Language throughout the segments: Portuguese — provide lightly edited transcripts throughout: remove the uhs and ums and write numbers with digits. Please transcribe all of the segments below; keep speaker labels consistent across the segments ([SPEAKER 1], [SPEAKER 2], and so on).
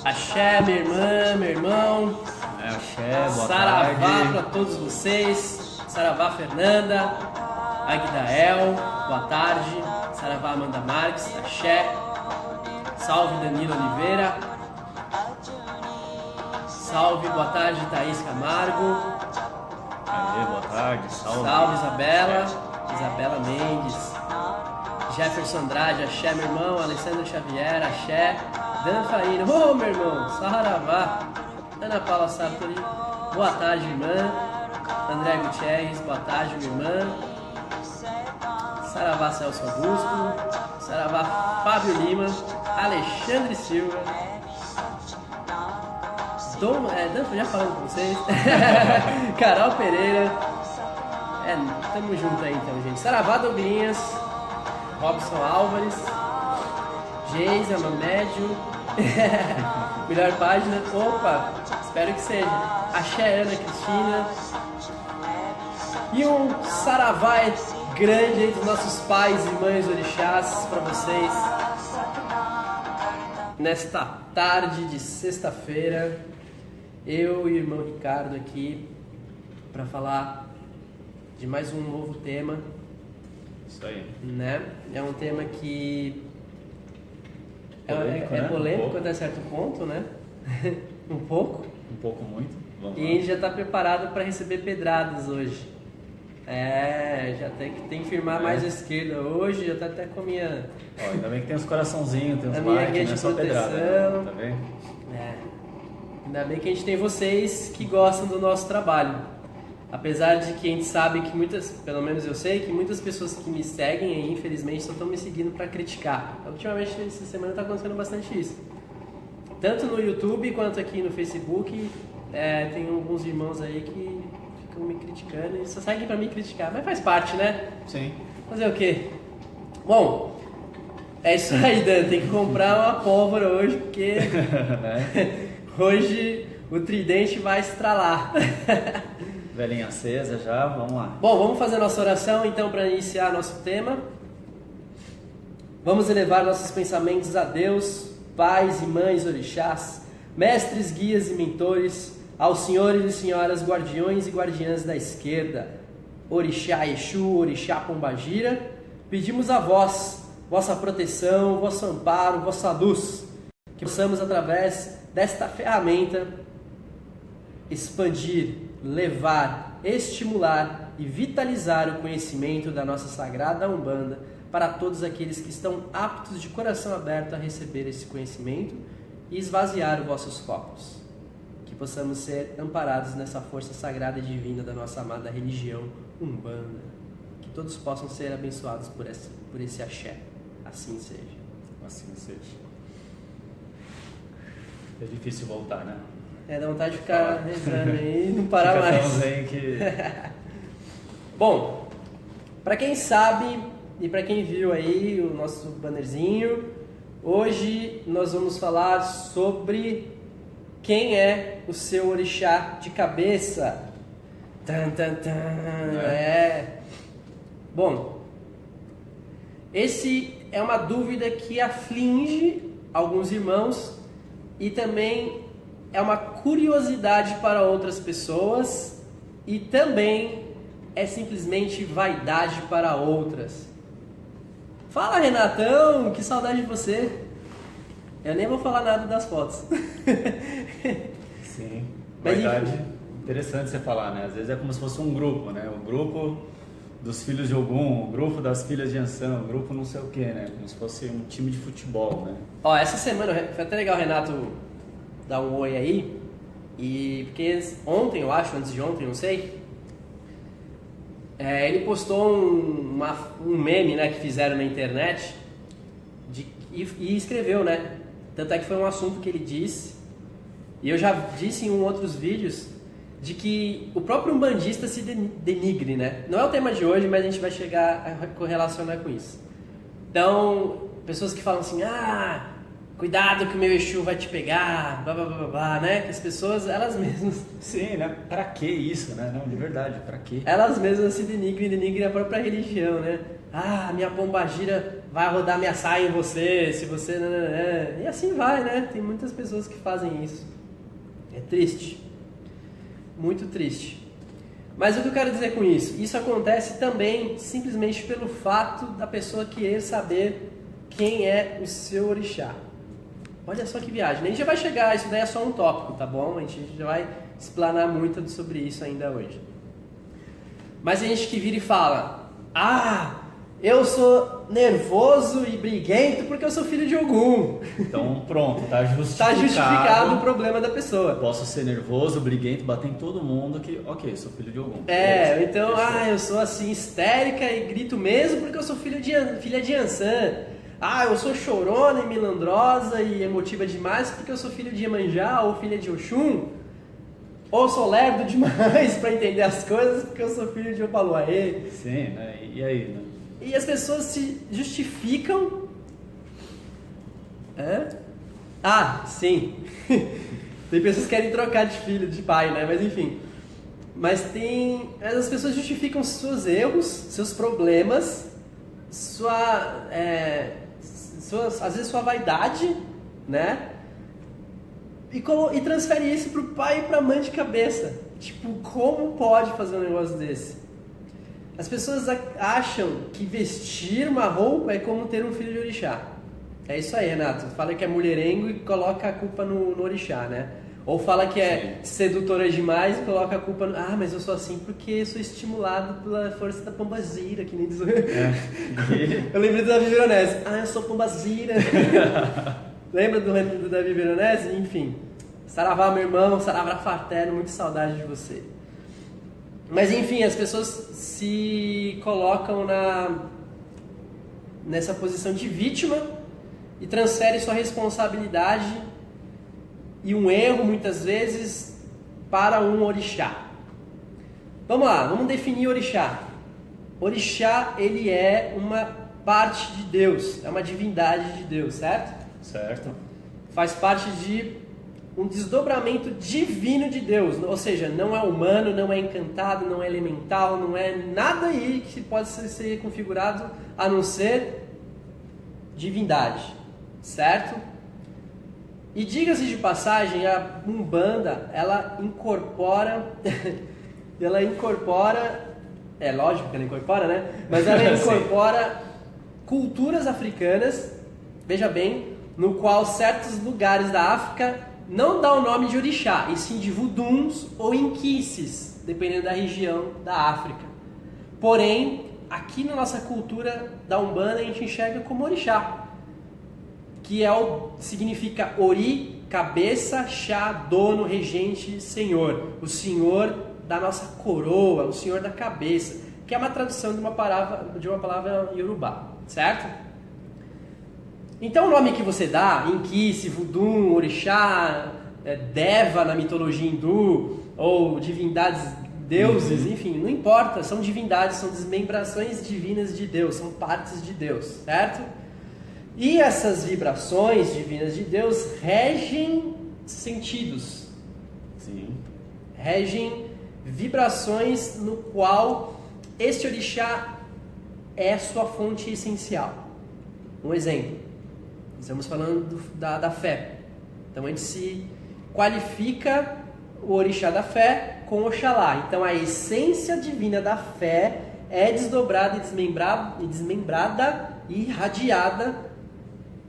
[SPEAKER 1] Axé, minha irmã, meu irmão.
[SPEAKER 2] Axé, boa
[SPEAKER 1] Saravá
[SPEAKER 2] tarde.
[SPEAKER 1] para todos vocês. Saravá Fernanda, Agdael, boa tarde. Saravá Amanda Marques, Axé. Salve Danilo Oliveira. Salve, boa tarde Thaís Camargo.
[SPEAKER 2] Aê, boa tarde. Salve.
[SPEAKER 1] Salve Isabela. Isabela Mendes. Jefferson Andrade, Axé, meu irmão. Alessandro Xavier, Axé. Dan Faíno, ô meu irmão. Saravá. Ana Paula Sartori, boa tarde, irmã. André Gutierrez, boa tarde, minha irmã. Saravá Celso Augusto. Saravá Fábio Lima. Alexandre Silva. Já falando com vocês. Carol Pereira. Tamo junto aí então, gente. Saravá Douglinhas. Robson Álvares. Geisa Mamédio. Melhor página. Opa, espero que seja. Axé Ana Cristina. E um saravá grande entre os nossos pais e mães orixás para vocês. Nesta tarde de sexta-feira, eu e o irmão Ricardo aqui para falar de mais um novo tema.
[SPEAKER 2] Isso aí.
[SPEAKER 1] Né? É um tema que
[SPEAKER 2] polêmico,
[SPEAKER 1] é
[SPEAKER 2] né?
[SPEAKER 1] polêmico até certo ponto, né? Um pouco.
[SPEAKER 2] Um pouco muito. Vamos
[SPEAKER 1] E
[SPEAKER 2] lá.
[SPEAKER 1] a gente já está preparado para receber pedradas hoje. Já tem que firmar mais a esquerda hoje, já tá até com a minha...
[SPEAKER 2] Ó, ainda bem que tem uns coraçãozinhos, tem uns
[SPEAKER 1] A minha guia
[SPEAKER 2] likes,
[SPEAKER 1] de
[SPEAKER 2] não é só pedrada,
[SPEAKER 1] proteção.
[SPEAKER 2] né? Tá vendo?
[SPEAKER 1] Ainda bem que a gente tem vocês que gostam do nosso trabalho. Apesar de que a gente sabe que pelo menos eu sei, que muitas pessoas que me seguem aí, infelizmente, só estão me seguindo para criticar. Ultimamente, essa semana está acontecendo bastante isso. Tanto no YouTube quanto aqui no Facebook, tem alguns irmãos aí que ficam me criticando e só seguem para me criticar. Mas faz parte, né?
[SPEAKER 2] Sim.
[SPEAKER 1] Fazer o quê? Bom, é isso aí, Dan. Tem que comprar uma pólvora hoje, porque hoje o tridente vai estralar.
[SPEAKER 2] Velhinha acesa já, vamos lá.
[SPEAKER 1] Bom, vamos fazer nossa oração então para iniciar nosso tema. Vamos elevar nossos pensamentos a Deus, pais e mães orixás, mestres, guias e mentores, aos senhores e senhoras guardiões e guardiãs da esquerda, Orixá Exu, Orixá Pombagira, pedimos a vós, vossa proteção, vosso amparo, vossa luz, que possamos através desta ferramenta expandir, levar, estimular e vitalizar o conhecimento da nossa sagrada Umbanda para todos aqueles que estão aptos de coração aberto a receber esse conhecimento e esvaziar os vossos copos. Que possamos ser amparados nessa força sagrada e divina da nossa amada religião Umbanda. Que todos possam ser abençoados por esse axé. Assim seja.
[SPEAKER 2] Assim seja. É difícil voltar, né?
[SPEAKER 1] Dá vontade de ficar rezando aí e não parar mais.
[SPEAKER 2] Aí que...
[SPEAKER 1] Bom, para quem sabe e para quem viu aí o nosso bannerzinho, hoje nós vamos falar sobre quem é o seu orixá de cabeça. Tan, tan, tan. Bom, esse é uma dúvida que aflige alguns irmãos e também é uma curiosidade para outras pessoas e também é simplesmente vaidade para outras. Fala, Renatão, que saudade de você. Eu nem vou falar nada das fotos.
[SPEAKER 2] Sim,
[SPEAKER 1] Mas
[SPEAKER 2] verdade.
[SPEAKER 1] enfim.
[SPEAKER 2] Interessante você falar, né? Às vezes é como se fosse um grupo, né? O grupo dos filhos de Ogum, o grupo das filhas de Ansan, o grupo não sei o que, né? Como se fosse um time de futebol, né?
[SPEAKER 1] Ó, essa semana foi até legal o Renato dar um oi aí. E porque ontem, eu acho, antes de ontem, não sei, ele postou um meme, né, que fizeram na internet e escreveu, né? Tanto é que foi um assunto que ele disse, e eu já disse em outros vídeos, de que o próprio umbandista se denigre, né? Não é o tema de hoje, mas a gente vai chegar a correlacionar com isso. Então, pessoas que falam assim, cuidado que o meu Exu vai te pegar, blá blá blá blá, né? Que as pessoas, elas mesmas...
[SPEAKER 2] Sim, né? Pra que isso, né? Não, de verdade, pra que?
[SPEAKER 1] Elas mesmas se denigrem a própria religião, né? Minha pombagira vai rodar minha saia em você, se você... E assim vai, né? Tem muitas pessoas que fazem isso. É triste. Muito triste. Mas o que eu quero dizer com isso? Isso acontece também simplesmente pelo fato da pessoa querer saber quem é o seu orixá. Olha só que viagem. A gente já vai chegar, isso daí é só um tópico, tá bom? A gente já vai explanar muito sobre isso ainda hoje. Mas tem gente que vira e fala: eu sou nervoso e briguento porque eu sou filho de Ogum.
[SPEAKER 2] Então pronto, tá justificado.
[SPEAKER 1] Tá justificado o problema da pessoa.
[SPEAKER 2] Posso ser nervoso, briguento, bater em todo mundo que, ok, sou filho de Ogum.
[SPEAKER 1] Então, eu sou assim histérica e grito mesmo porque eu sou filha de Ansan. Eu sou chorona e milandrosa e emotiva demais porque eu sou filho de Iemanjá ou filha de Oxum. Ou sou lerdo demais para entender as coisas porque eu sou filho de Opaluaê.
[SPEAKER 2] Sim, né? E aí, né?
[SPEAKER 1] E as pessoas se justificam. Sim. Tem pessoas que querem trocar de filho, de pai, né? Mas enfim. Mas as pessoas justificam seus erros, seus problemas, às vezes sua vaidade, né? E transfere isso pro pai e pra mãe de cabeça. Tipo, como pode fazer um negócio desse? As pessoas acham que vestir uma roupa é como ter um filho de orixá. É isso aí, Renato. Fala que é mulherengo e coloca a culpa no orixá, né? Ou fala que é sedutora demais e coloca a culpa no... mas eu sou assim porque sou estimulado pela força da pombagira, que nem diz... Eu lembrei do Davi Veronese. Eu sou pombagira. Lembra do Davi Veronese? Enfim. Saravá, meu irmão. Saravá fraterno. Muita saudade de você. Mas enfim, as pessoas se colocam nessa posição de vítima e transferem sua responsabilidade e um erro, muitas vezes, para um orixá. Vamos lá, vamos definir orixá. Orixá, ele é uma parte de Deus, é uma divindade de Deus, certo?
[SPEAKER 2] Certo. Faz
[SPEAKER 1] parte de um desdobramento divino de Deus, ou seja, não é humano, não é encantado, não é elemental, não é nada aí que pode ser configurado a não ser divindade, certo? E diga-se de passagem, a Umbanda, ela incorpora, é lógico que ela incorpora, né? Mas ela incorpora culturas africanas, veja bem, no qual certos lugares da África não dá o nome de orixá, e sim de vuduns ou inquices, dependendo da região da África. Porém, aqui na nossa cultura da Umbanda a gente enxerga como orixá, que significa ori, cabeça, chá, dono, regente, senhor. O senhor da nossa coroa, o senhor da cabeça, que é uma tradução de uma palavra iorubá, certo? Então o nome que você dá, Inquice, Vudum, Orixá, Deva na mitologia hindu, ou divindades, deuses, enfim, não importa, são divindades, são desmembrações divinas de Deus, são partes de Deus, certo? E essas vibrações divinas de Deus regem sentidos.
[SPEAKER 2] Sim.
[SPEAKER 1] Regem vibrações no qual este orixá é sua fonte essencial. Um exemplo. Estamos falando da fé. Então a gente se qualifica o orixá da fé com Oxalá. Então a essência divina da fé é desdobrada e desmembrada e irradiada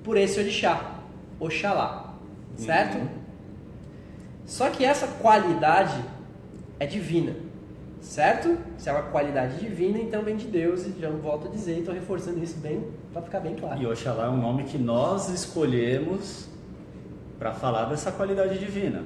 [SPEAKER 1] por esse orixá, Oxalá. Certo? Só que essa qualidade é divina. Certo? Se é uma qualidade divina, então vem de Deus, e já volto a dizer, estou reforçando isso bem, para ficar bem claro.
[SPEAKER 2] E Oxalá é um nome que nós escolhemos para falar dessa qualidade divina.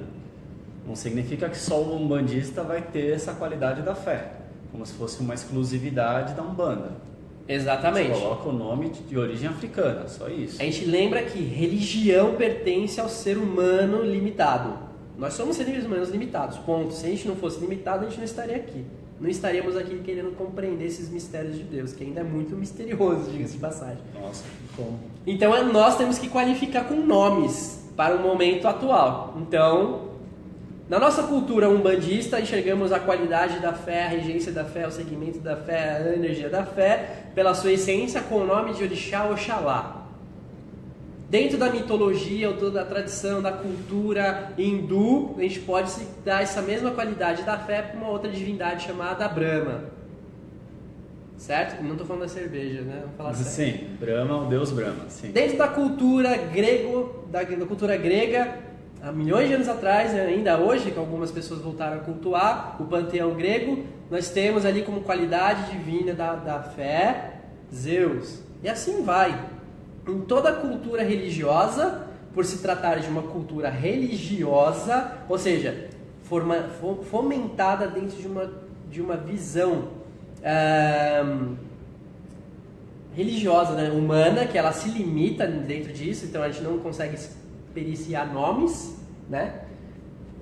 [SPEAKER 2] Não significa que só o umbandista vai ter essa qualidade da fé, como se fosse uma exclusividade da Umbanda.
[SPEAKER 1] Exatamente.
[SPEAKER 2] Você coloca o nome de origem africana, só isso.
[SPEAKER 1] A gente lembra que religião pertence ao ser humano limitado. Nós somos seres humanos limitados, ponto. Se a gente não fosse limitado, a gente não estaria aqui. Não estaríamos aqui querendo compreender esses mistérios de Deus, que ainda é muito misterioso, diga-se de passagem.
[SPEAKER 2] Nossa, como?
[SPEAKER 1] Então nós temos que qualificar com nomes para o momento atual. Então, Na nossa cultura umbandista, enxergamos a qualidade da fé, a regência da fé, o segmento da fé, a energia da fé, pela sua essência, com o nome de Orixá, Oxalá. Dentro da mitologia, ou toda a tradição, da cultura hindu, a gente pode dar essa mesma qualidade da fé para uma outra divindade chamada Brahma. Certo? Não estou falando da cerveja, né? Vamos falar sério.
[SPEAKER 2] Sim, Brahma, o deus Brahma. Sim.
[SPEAKER 1] Dentro da cultura da cultura grega, há milhões de anos atrás, ainda hoje, que algumas pessoas voltaram a cultuar o panteão grego, nós temos ali como qualidade divina da fé, Zeus. E assim vai. Em toda a cultura religiosa, por se tratar de uma cultura religiosa, ou seja, fomentada dentro de uma visão religiosa, né, humana, que ela se limita dentro disso, então a gente não consegue periciar nomes, né?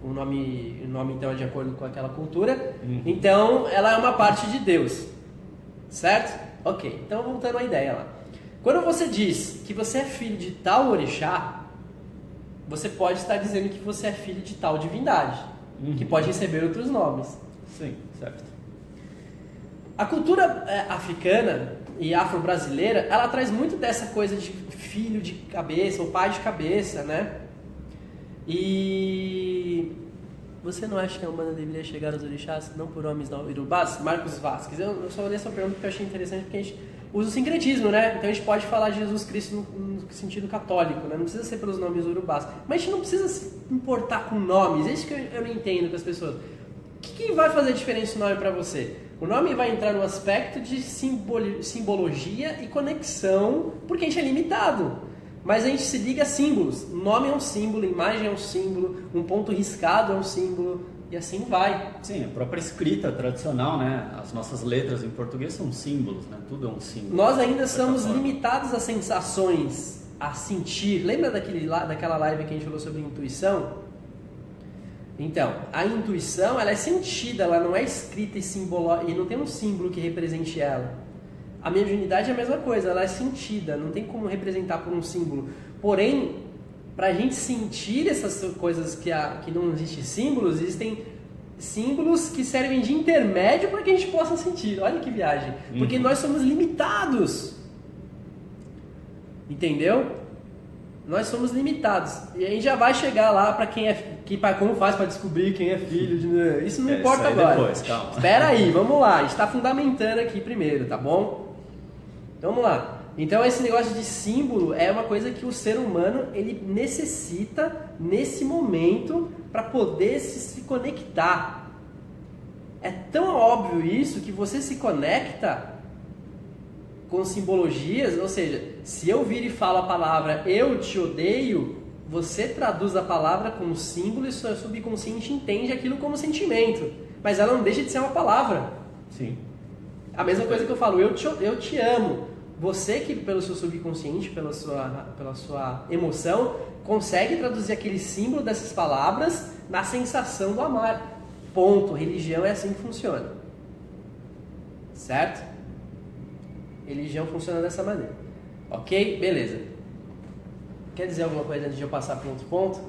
[SPEAKER 1] O nome então é de acordo com aquela cultura. Então ela é uma parte de Deus, certo? Ok, então voltando à ideia lá. Quando você diz que você é filho de tal orixá, você pode estar dizendo que você é filho de tal divindade, que pode receber outros nomes.
[SPEAKER 2] Sim, certo.
[SPEAKER 1] A cultura africana e afro-brasileira, ela traz muito dessa coisa de filho de cabeça ou pai de cabeça, né? E você não acha que a Umbanda deveria chegar aos orixás, não por homens, não urubás? Marcos Vasquez. Eu só olhei essa pergunta porque eu achei interessante, porque a gente usa o sincretismo, né? Então a gente pode falar de Jesus Cristo no sentido católico, né? Não precisa ser pelos nomes urubás. Mas a gente não precisa se importar com nomes. É isso que eu não entendo com as pessoas. O que vai fazer diferença o nome para você? O nome vai entrar no aspecto de simbologia e conexão, porque a gente é limitado. Mas a gente se liga a símbolos. Nome é um símbolo, imagem é um símbolo, um ponto riscado é um símbolo, e assim vai.
[SPEAKER 2] Sim, a própria escrita tradicional, né? As nossas letras em português são símbolos, né? Tudo é um símbolo.
[SPEAKER 1] Nós ainda somos limitados a sensações, a sentir. Lembra daquela live que a gente falou sobre intuição? Então, a intuição, ela é sentida, ela não é escrita e não tem um símbolo que represente ela. A mediunidade é a mesma coisa, ela é sentida, não tem como representar por um símbolo. Porém, para a gente sentir essas coisas que não existem símbolos, existem símbolos que servem de intermédio para que a gente possa sentir. Olha que viagem. Porque nós somos limitados. Entendeu? Nós somos limitados. E a gente já vai chegar lá para quem é... como faz para descobrir quem é filho de... Isso não importa agora.
[SPEAKER 2] Depois, calma.
[SPEAKER 1] Espera aí, vamos lá. A gente está fundamentando aqui primeiro, tá bom? Então vamos lá. Então esse negócio de símbolo é uma coisa que o ser humano ele necessita nesse momento para poder se conectar. É tão óbvio isso que você se conecta com simbologias, ou seja, se eu vir e falo a palavra eu te odeio, você traduz a palavra como símbolo e seu subconsciente entende aquilo como sentimento, mas ela não deixa de ser uma palavra.
[SPEAKER 2] Sim.
[SPEAKER 1] A mesma coisa que eu falo, eu te amo. Você que pelo seu subconsciente, pela sua emoção, consegue traduzir aquele símbolo dessas palavras na sensação do amar. Ponto. Religião é assim que funciona. Certo? Religião funciona dessa maneira. Ok? Beleza. Quer dizer alguma coisa antes de eu passar para outro ponto?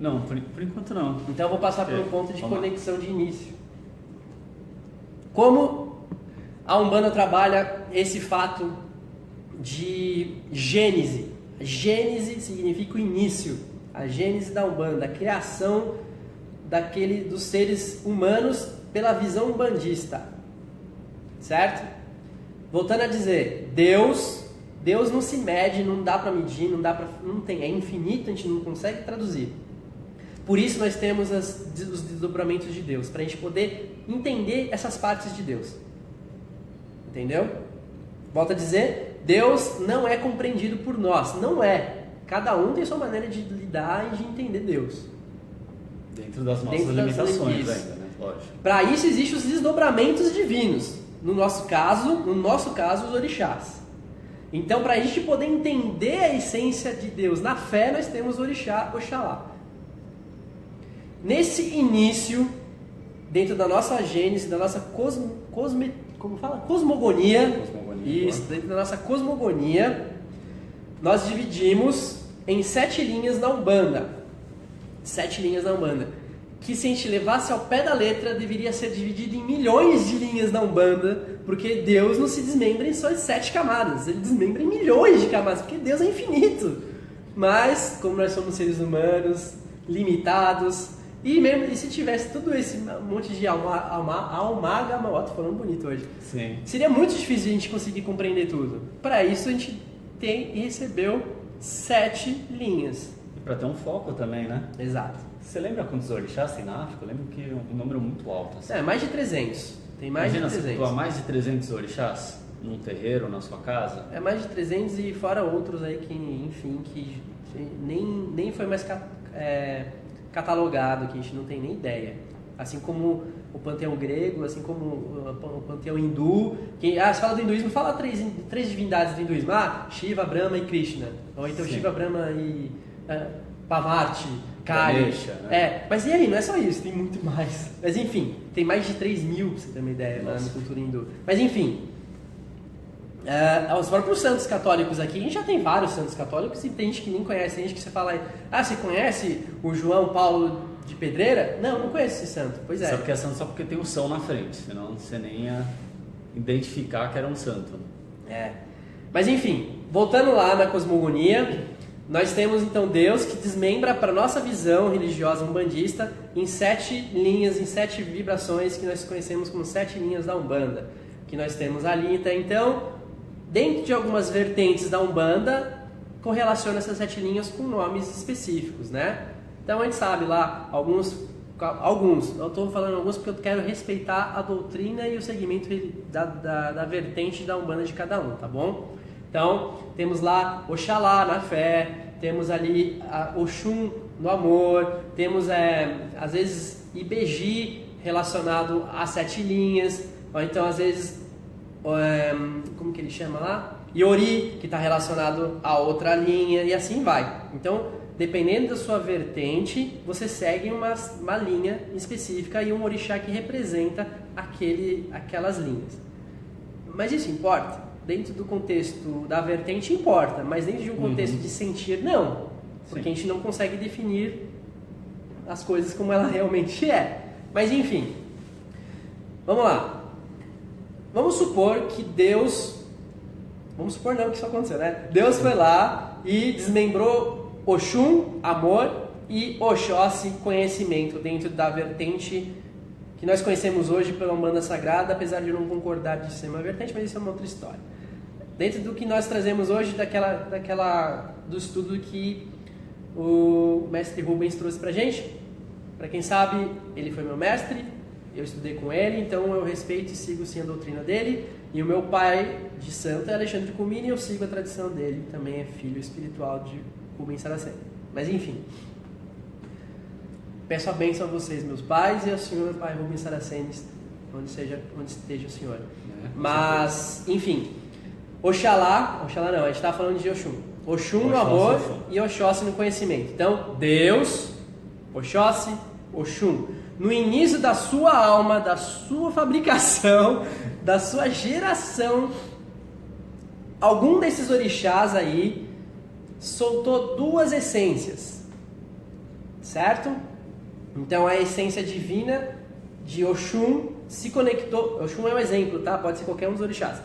[SPEAKER 2] Não, por enquanto não.
[SPEAKER 1] Então eu vou passar para um ponto de conexão de início. Como a Umbanda trabalha esse fato de gênese. Gênese significa o início. A gênese da Umbanda, a criação dos seres humanos pela visão umbandista. Certo? Voltando a dizer, Deus não se mede, não dá para medir, não tem, é infinito, a gente não consegue traduzir. Por isso nós temos os desdobramentos de Deus, para a gente poder entender essas partes de Deus. Entendeu? Volto a dizer, Deus não é compreendido por nós, não é. Cada um tem sua maneira de lidar e de entender Deus.
[SPEAKER 2] Dentro das nossas limitações ainda, né? Lógico.
[SPEAKER 1] Para isso existem os desdobramentos divinos. No nosso caso, os orixás. Então, para a gente poder entender a essência de Deus na fé, nós temos o orixá, Oxalá. Nesse início, dentro da nossa gênese, da nossa cosmogonia, isso, dentro da nossa cosmogonia, nós dividimos em 7 linhas na Umbanda. 7 linhas da Umbanda. Que se a gente levasse ao pé da letra, deveria ser dividido em milhões de linhas da Umbanda, porque Deus não se desmembra em só 7 camadas, ele desmembra em milhões de camadas, porque Deus é infinito. Mas, como nós somos seres humanos, limitados, e se tivesse tudo esse monte de amálgama, ó, tô falando bonito hoje.
[SPEAKER 2] Sim.
[SPEAKER 1] Seria muito difícil a gente conseguir compreender tudo. Para isso a gente recebeu 7 linhas.
[SPEAKER 2] E para ter um foco também, né?
[SPEAKER 1] Exato.
[SPEAKER 2] Você lembra quantos orixás tem na África? Eu lembro que é um número muito alto. Assim.
[SPEAKER 1] Mais de 300. Tem mais
[SPEAKER 2] Imagina
[SPEAKER 1] de 300.
[SPEAKER 2] Imagina se mais de 300 orixás num terreiro, na sua casa.
[SPEAKER 1] É mais de 300 e fora outros aí que, enfim, que nem foi mais catalogado, que a gente não tem nem ideia. Assim como o panteão grego, assim como o panteão hindu. Se fala do hinduísmo, fala três divindades do hinduísmo. Shiva, Brahma e Krishna. Ou então Sim. Shiva, Brahma e Parvati, Kali.
[SPEAKER 2] Né?
[SPEAKER 1] Mas e aí? Não é só isso, tem muito mais. Mas enfim, tem mais de 3.000, pra você ter uma ideia, na cultura hindu. Mas enfim, os próprios santos católicos aqui, a gente já tem vários santos católicos e tem gente que nem conhece. Tem gente que você fala, você conhece o João Paulo de Pedreira? Não conheço esse santo. Pois é.
[SPEAKER 2] Sabe que é santo só porque tem o São na frente, senão você nem ia identificar que era um santo.
[SPEAKER 1] Mas enfim, voltando lá na cosmogonia, nós temos então Deus que desmembra para nossa visão religiosa umbandista em 7 linhas, em 7 vibrações que nós conhecemos como 7 linhas da Umbanda, que nós temos ali. Então, dentro de algumas vertentes da Umbanda, correlaciona essas 7 linhas com nomes específicos, né? Então a gente sabe lá, alguns, eu estou falando alguns porque eu quero respeitar a doutrina e o segmento da vertente da Umbanda de cada um, tá bom? Então, temos lá Oxalá na fé, temos ali Oxum no amor, temos às vezes Ibeji relacionado a 7 linhas, ou então às vezes, como que ele chama lá? Iori, que está relacionado a outra linha, e assim vai. Então, dependendo da sua vertente, você segue uma linha específica e um orixá que representa aquelas linhas. Mas isso importa? Dentro do contexto da vertente importa, mas dentro de um contexto de sentir, não. Porque a gente não consegue definir as coisas como ela realmente é. Mas enfim, vamos lá. Vamos supor que Deus... Vamos supor não que isso aconteceu, né? Deus foi lá e desmembrou Oxum, amor, e Oxóssi, conhecimento, dentro da vertente que nós conhecemos hoje pela Umbanda Sagrada, apesar de eu não concordar de ser uma vertente, mas isso é uma outra história. Dentro do que nós trazemos hoje, do estudo que o mestre Rubens trouxe pra gente, para quem sabe, ele foi meu mestre, eu estudei com ele, então eu respeito e sigo sim a doutrina dele, e o meu pai de santo é Alexandre Comini, e eu sigo a tradição dele, também é filho espiritual de Rubens Saraceni. Mas enfim, peço a bênção a vocês, meus pais, e ao senhor pai Rubens Saraceni, onde esteja o senhor. Mas, enfim, Oxalá não, a gente está falando de Oxum. Oxum no amor e Oxóssi no conhecimento. Então, Deus, Oxóssi, Oxum. No início da sua alma, da sua fabricação, da sua geração, algum desses orixás aí soltou 2 essências, certo? Então a essência divina de Oxum se conectou, Oxum é um exemplo, tá? Pode ser qualquer um dos orixás.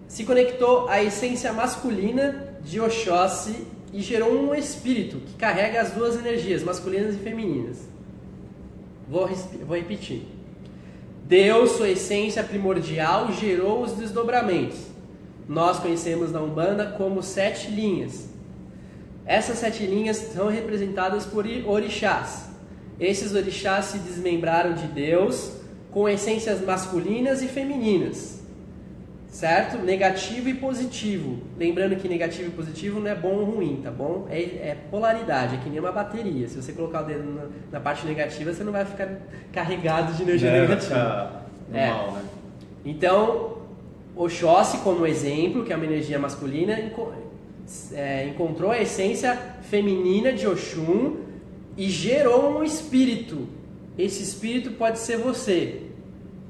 [SPEAKER 1] Se conectou à essência masculina de Oxóssi e gerou um espírito que carrega as 2 energias, masculinas e femininas. Vou repetir. Deus, sua essência primordial, gerou os desdobramentos. Nós conhecemos na Umbanda como 7 linhas. Essas 7 linhas são representadas por orixás. Esses orixás se desmembraram de Deus com essências masculinas e femininas. Certo? Negativo e positivo. Lembrando que negativo e positivo não é bom ou ruim, tá bom? É polaridade, é que nem uma bateria. Se você colocar o dedo na parte negativa, você não vai ficar carregado de energia negativa.
[SPEAKER 2] Normal, né?
[SPEAKER 1] Então, Oxóssi, como exemplo, que é uma energia masculina, encontrou a essência feminina de Oxum e gerou um espírito. Esse espírito pode ser você,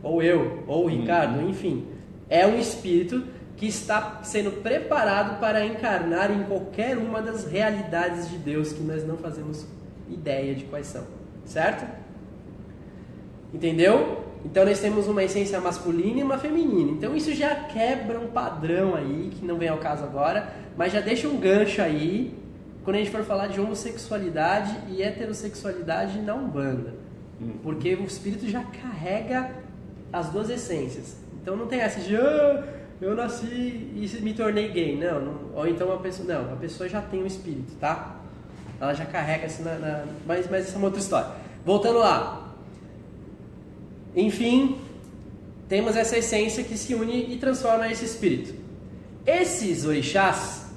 [SPEAKER 1] ou eu, ou o Ricardo, enfim. É um espírito que está sendo preparado para encarnar em qualquer uma das realidades de Deus que nós não fazemos ideia de quais são, certo? Entendeu? Então nós temos uma essência masculina e uma feminina. Então isso já quebra um padrão aí, que não vem ao caso agora, mas já deixa um gancho aí, quando a gente for falar de homossexualidade e heterossexualidade na Umbanda. Porque o espírito já carrega as duas essências. Então não tem essa de eu nasci e me tornei gay. Não. Ou então a pessoa já tem um espírito, tá? Ela já carrega assim mas essa é uma outra história. Voltando lá. Enfim, temos essa essência que se une e transforma esse espírito. Esses orixás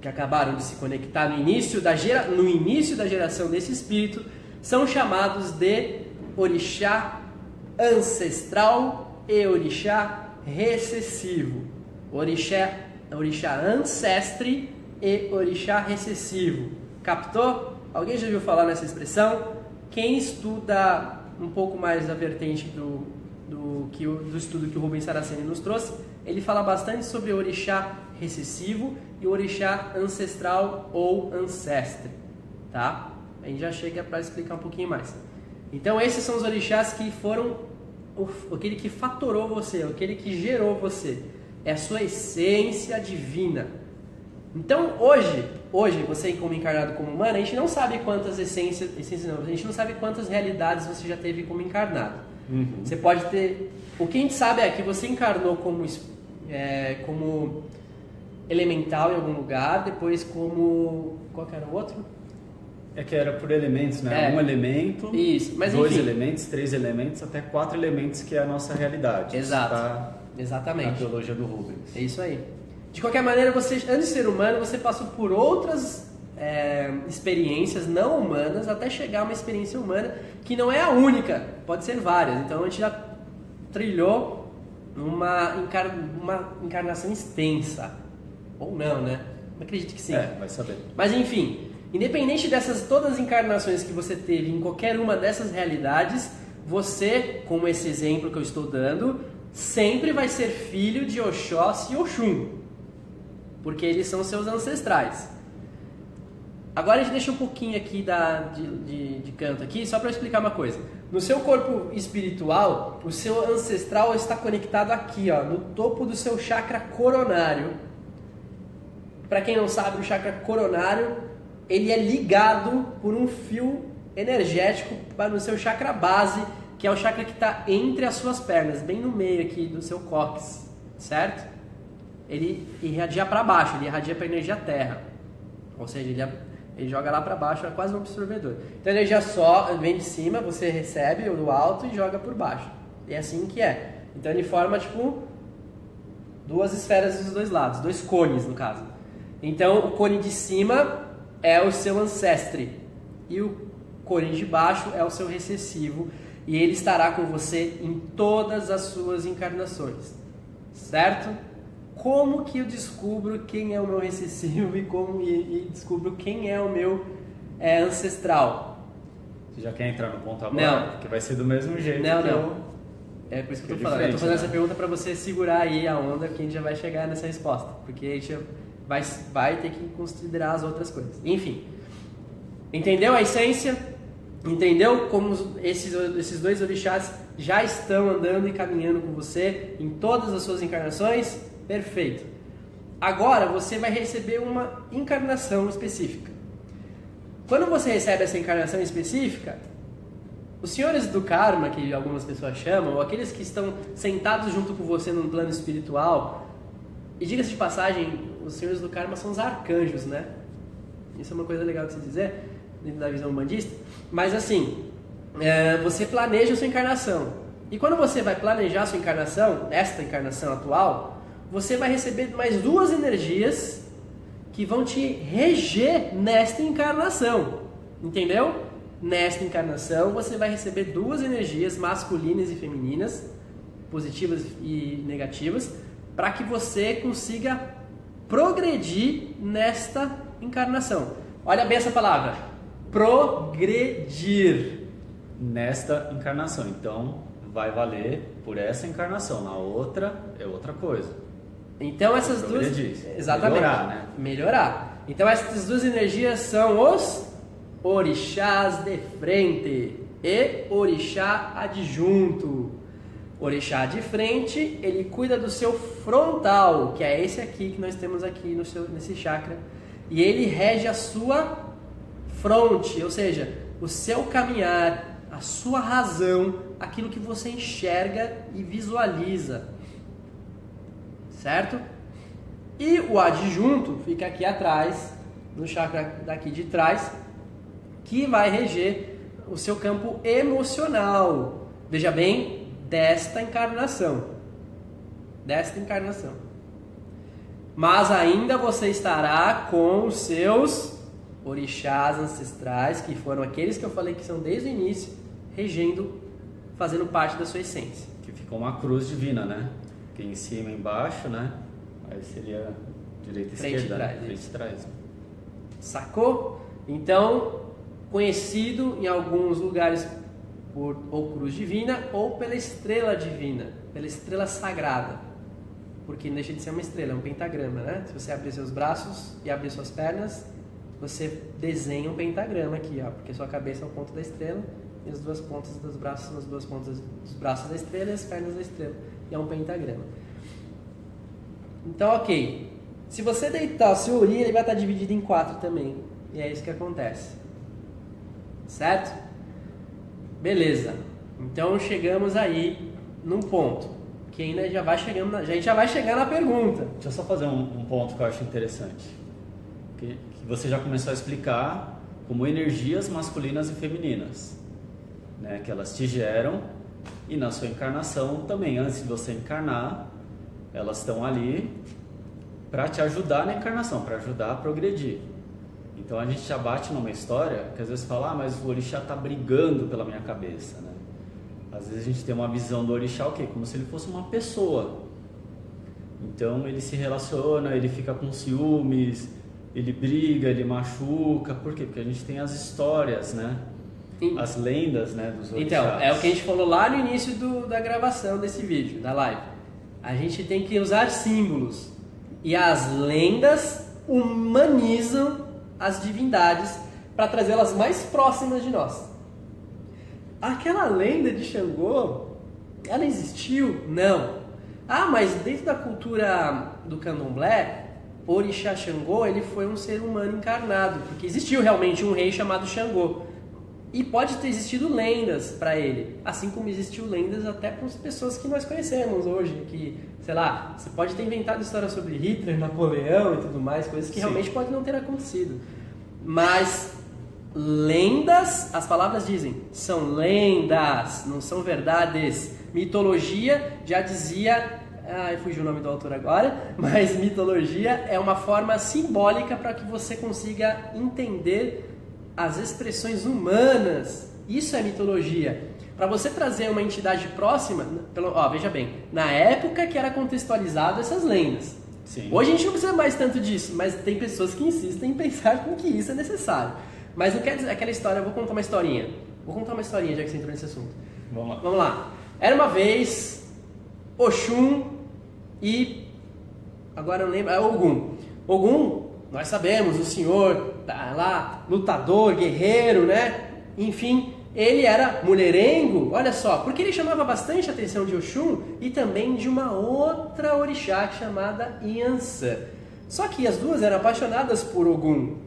[SPEAKER 1] que acabaram de se conectar no início da geração desse espírito são chamados de orixá ancestral e orixá recessivo. Orixá ancestre e orixá recessivo. Captou? Alguém já ouviu falar nessa expressão? Quem estuda um pouco mais da vertente do estudo que o Rubens Saraceni nos trouxe, ele fala bastante sobre o orixá recessivo e o orixá ancestral ou ancestre, tá? A gente já chega para explicar um pouquinho mais. Então esses são os orixás que foram aquele que fatorou você, aquele que gerou você. É a sua essência divina. Então hoje você como encarnado como humano, a gente não sabe quantas essências não, a gente não sabe quantas realidades você já teve como encarnado. Você pode ter... O que a gente sabe é que você encarnou como elemental em algum lugar, depois como... Qual que era o outro?
[SPEAKER 2] É que era por elementos, né? Um elemento,
[SPEAKER 1] isso. Mas,
[SPEAKER 2] dois
[SPEAKER 1] enfim,
[SPEAKER 2] elementos, 3 elementos, até 4 elementos, que é a nossa realidade.
[SPEAKER 1] Exato.
[SPEAKER 2] Tá
[SPEAKER 1] exatamente.
[SPEAKER 2] na teologia do Rubens.
[SPEAKER 1] É isso aí. De qualquer maneira, você, antes de ser humano, você passou por outras experiências não humanas até chegar a uma experiência humana que não é a única, pode ser várias. Então a gente já trilhou uma encarnação extensa. Ou não, né? Eu acredito que sim.
[SPEAKER 2] Vai saber.
[SPEAKER 1] Mas enfim, independente dessas todas as encarnações que você teve em qualquer uma dessas realidades, você, como esse exemplo que eu estou dando, sempre vai ser filho de Oxóssi e Oxum, porque eles são seus ancestrais. Agora a gente deixa um pouquinho aqui de canto aqui, só para explicar uma coisa. No seu corpo espiritual, o seu ancestral está conectado aqui, ó, no topo do seu chakra coronário. Para quem não sabe, o chakra coronário, ele é ligado por um fio energético para o seu chakra base, que é o chakra que está entre as suas pernas, bem no meio aqui do seu cóccix, certo? Ele irradia para baixo, ele irradia para a energia terra, ou seja, ele joga lá para baixo, é quase um absorvedor. Então a energia só vem de cima, você recebe do alto e joga por baixo. E é assim que é. Então ele forma tipo duas esferas dos dois lados, 2 cones no caso. Então o cone de cima é o seu ancestre e o cone de baixo é o seu recessivo, e ele estará com você em todas as suas encarnações, certo? Como que eu descubro quem é o meu recessivo e descubro quem é o meu ancestral?
[SPEAKER 2] Você já quer entrar no ponto agora?
[SPEAKER 1] Não.
[SPEAKER 2] Porque vai ser do mesmo jeito.
[SPEAKER 1] Não. É por isso que eu tô falando. Eu tô fazendo essa pergunta para você segurar aí a onda, que a gente já vai chegar nessa resposta. Porque a gente vai ter que considerar as outras coisas. Enfim. Entendeu a essência? Entendeu como esses 2 orixás já estão andando e caminhando com você em todas as suas encarnações? Perfeito. Agora você vai receber uma encarnação específica. Quando você recebe essa encarnação específica, os senhores do karma, que algumas pessoas chamam, ou aqueles que estão sentados junto com você num plano espiritual, e diga-se de passagem, os senhores do karma são os arcanjos, né? Isso é uma coisa legal de se dizer, dentro da visão umbandista. Mas assim, você planeja a sua encarnação. E quando você vai planejar a sua encarnação, esta encarnação atual, você vai receber mais 2 energias que vão te reger nesta encarnação. Entendeu? Nesta encarnação você vai receber 2 energias masculinas e femininas, positivas e negativas, para que você consiga progredir nesta encarnação. Olha bem essa palavra, progredir.
[SPEAKER 2] Nesta encarnação, então vai valer por essa encarnação, na outra é outra coisa.
[SPEAKER 1] Então essas duas...
[SPEAKER 2] Diz.
[SPEAKER 1] Exatamente.
[SPEAKER 2] Melhorar, né?
[SPEAKER 1] Melhorar. Então essas 2 energias são os orixás de frente e orixá adjunto. Orixá de frente, ele cuida do seu frontal, que é esse aqui que nós temos aqui nesse chakra, e ele rege a sua fronte, ou seja, o seu caminhar, a sua razão, aquilo que você enxerga e visualiza, certo? E o adjunto fica aqui atrás, no chakra daqui de trás, que vai reger o seu campo emocional. Veja bem, desta encarnação. Mas ainda você estará com os seus orixás ancestrais, que foram aqueles que eu falei que são desde o início, regendo, fazendo parte da sua essência.
[SPEAKER 2] Que ficou uma cruz divina, né? Aqui em cima e embaixo, né? Aí seria direita e esquerda, né? Frente e trás.
[SPEAKER 1] Sacou? Então, conhecido em alguns lugares por ou cruz divina ou pela estrela divina, pela estrela sagrada, porque não deixa de ser uma estrela, é um pentagrama, né? Se você abrir seus braços e abrir suas pernas, você desenha um pentagrama aqui, ó, porque sua cabeça é o ponto da estrela e as duas pontas dos braços são as duas pontas dos braços da estrela e as pernas da estrela, e é um pentagrama. Então, ok, se você deitar o seu uri, ele vai estar dividido em 4 também, e é isso que acontece, certo? Beleza, então chegamos aí num ponto, que ainda já vai chegando, a gente já vai chegar na pergunta.
[SPEAKER 2] Deixa eu só fazer um ponto que eu acho interessante, que você já começou a explicar como energias masculinas e femininas, né? Que elas te geram, e na sua encarnação também, antes de você encarnar, elas estão ali para te ajudar na encarnação, para ajudar a progredir. Então a gente já bate numa história que às vezes fala, mas o orixá está brigando pela minha cabeça, né? Às vezes a gente tem uma visão do orixá, o quê? Como se ele fosse uma pessoa. Então ele se relaciona, ele fica com ciúmes, ele briga, ele machuca. Por quê? Porque a gente tem as histórias, né? As lendas, né, dos orixás.
[SPEAKER 1] Então, é o que a gente falou lá no início da gravação desse vídeo, da live. A gente tem que usar símbolos. E as lendas humanizam as divindades para trazê-las mais próximas de nós. Aquela lenda de Xangô, ela existiu? Não. Ah, mas dentro da cultura do candomblé, Orixá Xangô, ele foi um ser humano encarnado, porque existiu realmente um rei chamado Xangô. E pode ter existido lendas para ele, assim como existiu lendas até para as pessoas que nós conhecemos hoje, que, sei lá, você pode ter inventado histórias sobre Hitler, Napoleão e tudo mais, coisas que realmente podem não ter acontecido. Mas lendas, as palavras dizem, são lendas, não são verdades. Mitologia, já dizia, fugiu o nome do autor agora, mas mitologia é uma forma simbólica para que você consiga entender as expressões humanas. Isso é mitologia. Para você trazer uma entidade próxima, veja bem, na época que era contextualizado essas lendas.
[SPEAKER 2] Sim.
[SPEAKER 1] Hoje a gente não precisa mais tanto disso, mas tem pessoas que insistem em pensar com que isso é necessário. Mas não quer dizer aquela história, eu vou contar uma historinha. Já que você entrou nesse assunto. Vamos lá. Era uma vez Oxum e agora eu não lembro, Ogum. Ogum, nós sabemos, o senhor tá lá, lutador, guerreiro, né? Enfim, ele era mulherengo, olha só, porque ele chamava bastante a atenção de Oxum e também de uma outra orixá chamada Yansan. Só que as duas eram apaixonadas por Ogum.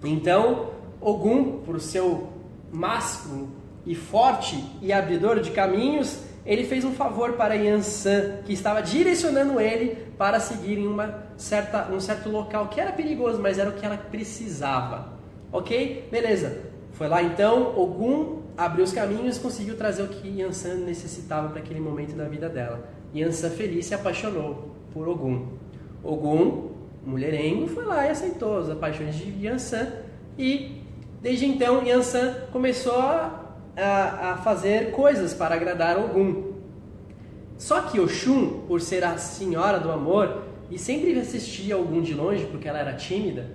[SPEAKER 1] Então, Ogum, por seu másculo e forte e abridor de caminhos, ele fez um favor para Yansan, que estava direcionando ele para seguir em um certo local que era perigoso, mas era o que ela precisava. Ok? Beleza. Foi lá então, Ogum abriu os caminhos e conseguiu trazer o que Yansan necessitava para aquele momento da vida dela. Yansan feliz se apaixonou por Ogum. Ogum, mulherengo, foi lá e aceitou as paixões de Yansan e desde então Yansan começou a fazer coisas para agradar Ogum. Só que Oxum, por ser a senhora do amor e sempre assistia Ogum de longe porque ela era tímida,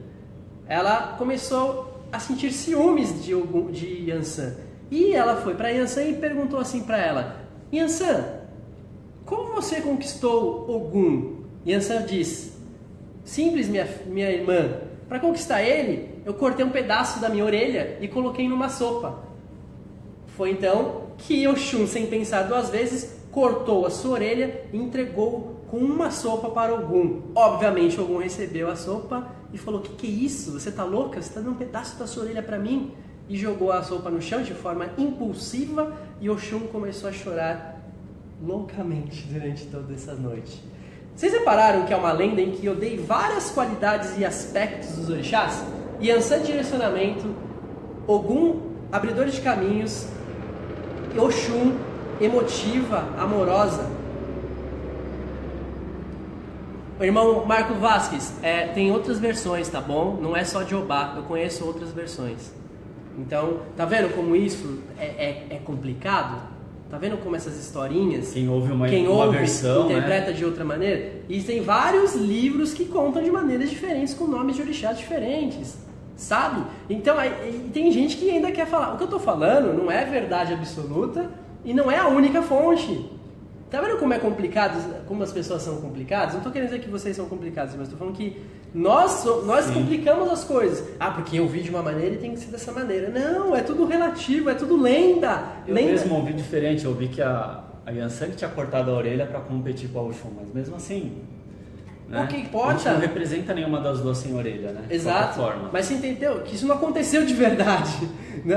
[SPEAKER 1] ela começou a sentir ciúmes de Yansan. E ela foi para Yansan e perguntou assim para ela: Yansan, como você conquistou Ogum? Yansan diz: simples, minha irmã, Para conquistar ele, eu cortei um pedaço da minha orelha e coloquei numa sopa. Foi então que Oxum, sem pensar duas vezes, cortou a sua orelha e entregou com uma sopa para Ogum. Obviamente, Ogum recebeu a sopa e falou: que é isso? Você tá louca? Você tá dando um pedaço da sua orelha para mim? E jogou a sopa no chão de forma impulsiva e Oxum começou a chorar loucamente durante toda essa noite. Vocês repararam que é uma lenda em que eu dei várias qualidades e aspectos dos orixás? Yansan, direcionamento, Ogum, abridor de caminhos, Oxum, emotiva, amorosa. O irmão Marco Vasquez, tem outras versões, tá bom? Não é só de Obá, eu conheço outras versões. Então, tá vendo como isso é complicado? Tá vendo como essas historinhas...
[SPEAKER 2] Quem ouve uma versão,
[SPEAKER 1] interpreta, né, de outra maneira. E tem vários livros que contam de maneiras diferentes, com nomes de orixás diferentes, sabe? Então, tem gente que ainda quer falar... O que eu tô falando não é verdade absoluta e não é a única fonte. Tá vendo como é complicado, como as pessoas são complicadas? Não tô querendo dizer que vocês são complicados, mas tô falando que nós complicamos as coisas. Ah, porque eu vi de uma maneira e tem que ser dessa maneira. Não, é tudo relativo, é tudo lenda.
[SPEAKER 2] Eu mesmo ouvi diferente, eu vi que a Yansan tinha cortado a orelha para competir com a Oxum, mas mesmo assim... Né?
[SPEAKER 1] O que importa?
[SPEAKER 2] A gente não representa nenhuma das duas sem orelha, né?
[SPEAKER 1] Exato, mas você entendeu que isso não aconteceu de verdade.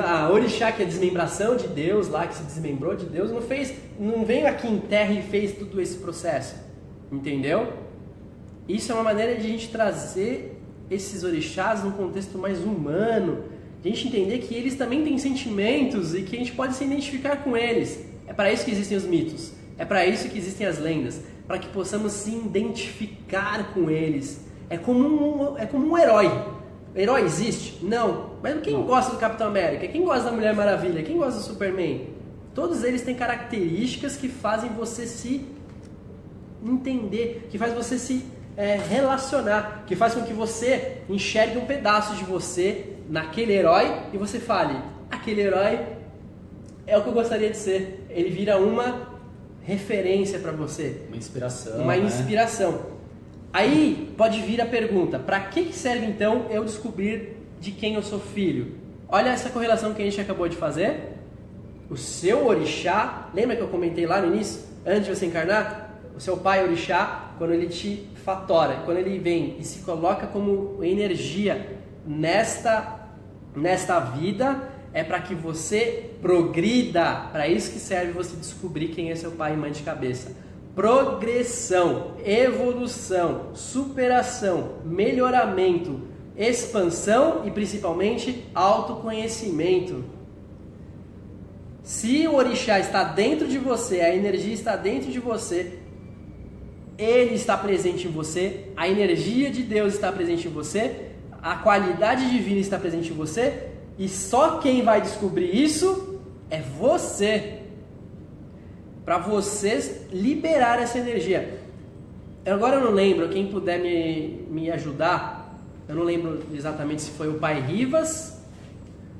[SPEAKER 1] A orixá, que é a desmembração de Deus lá, que se desmembrou de Deus, não veio aqui em terra e fez todo esse processo, entendeu? Isso é uma maneira de a gente trazer esses orixás num contexto mais humano, de a gente entender que eles também têm sentimentos e que a gente pode se identificar com eles. É para isso que existem os mitos, é para isso que existem as lendas, para que possamos se identificar com eles. É como um herói. Herói existe? Não. Mas quem gosta do Capitão América? Quem gosta da Mulher Maravilha? Quem gosta do Superman? Todos eles têm características que fazem você se entender, que faz você se relacionar, que faz com que você enxergue um pedaço de você naquele herói e você fale: aquele herói é o que eu gostaria de ser. Ele vira uma referência para você.
[SPEAKER 2] Uma inspiração.
[SPEAKER 1] Uma inspiração. Aí pode vir a pergunta: para que serve então eu descobrir de quem eu sou filho? Olha essa correlação que a gente acabou de fazer. O seu orixá, lembra que eu comentei lá no início, antes de você encarnar? O seu pai orixá, quando ele te fatora, quando ele vem e se coloca como energia nesta vida, é para que você progrida. Para isso que serve você descobrir quem é seu pai e mãe de cabeça. Progressão, evolução, superação, melhoramento, expansão e principalmente autoconhecimento. Se o orixá está dentro de você, a energia está dentro de você, ele está presente em você, a energia de Deus está presente em você, a qualidade divina está presente em você, e só quem vai descobrir isso é você. Para vocês liberar essa energia. Agora eu não lembro, quem puder me ajudar, eu não lembro exatamente se foi o pai Rivas,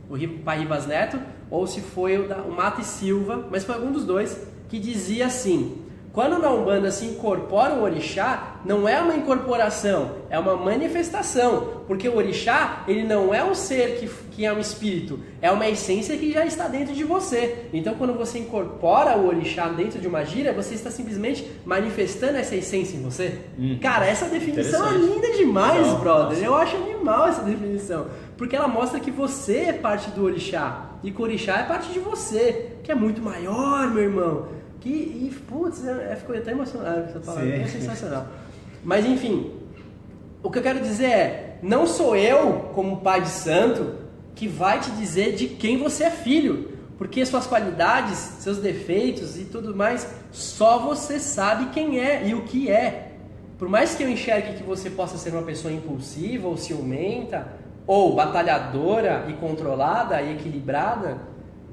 [SPEAKER 1] o pai Rivas Neto, ou se foi o Mata e Silva, mas foi algum dos dois, que dizia assim: quando na Umbanda se incorpora o orixá, não é uma incorporação, é uma manifestação, porque o orixá, ele não é um ser que é um espírito, é uma essência que já está dentro de você. Então quando você incorpora o orixá dentro de uma gira, você está simplesmente manifestando essa essência em você. Cara, essa definição é linda demais, brother. Eu acho animal essa definição, porque ela mostra que você é parte do orixá, e que o orixá é parte de você, que é muito maior, meu irmão. Putz, ficou até emocionado com essa palavra, é sensacional. Mas enfim, o que eu quero dizer é, não sou eu, como pai de santo, que vai te dizer de quem você é filho, porque suas qualidades, seus defeitos e tudo mais, só você sabe quem é e o que é. Por mais que eu enxergue que você possa ser uma pessoa impulsiva ou ciumenta, ou batalhadora e controlada e equilibrada,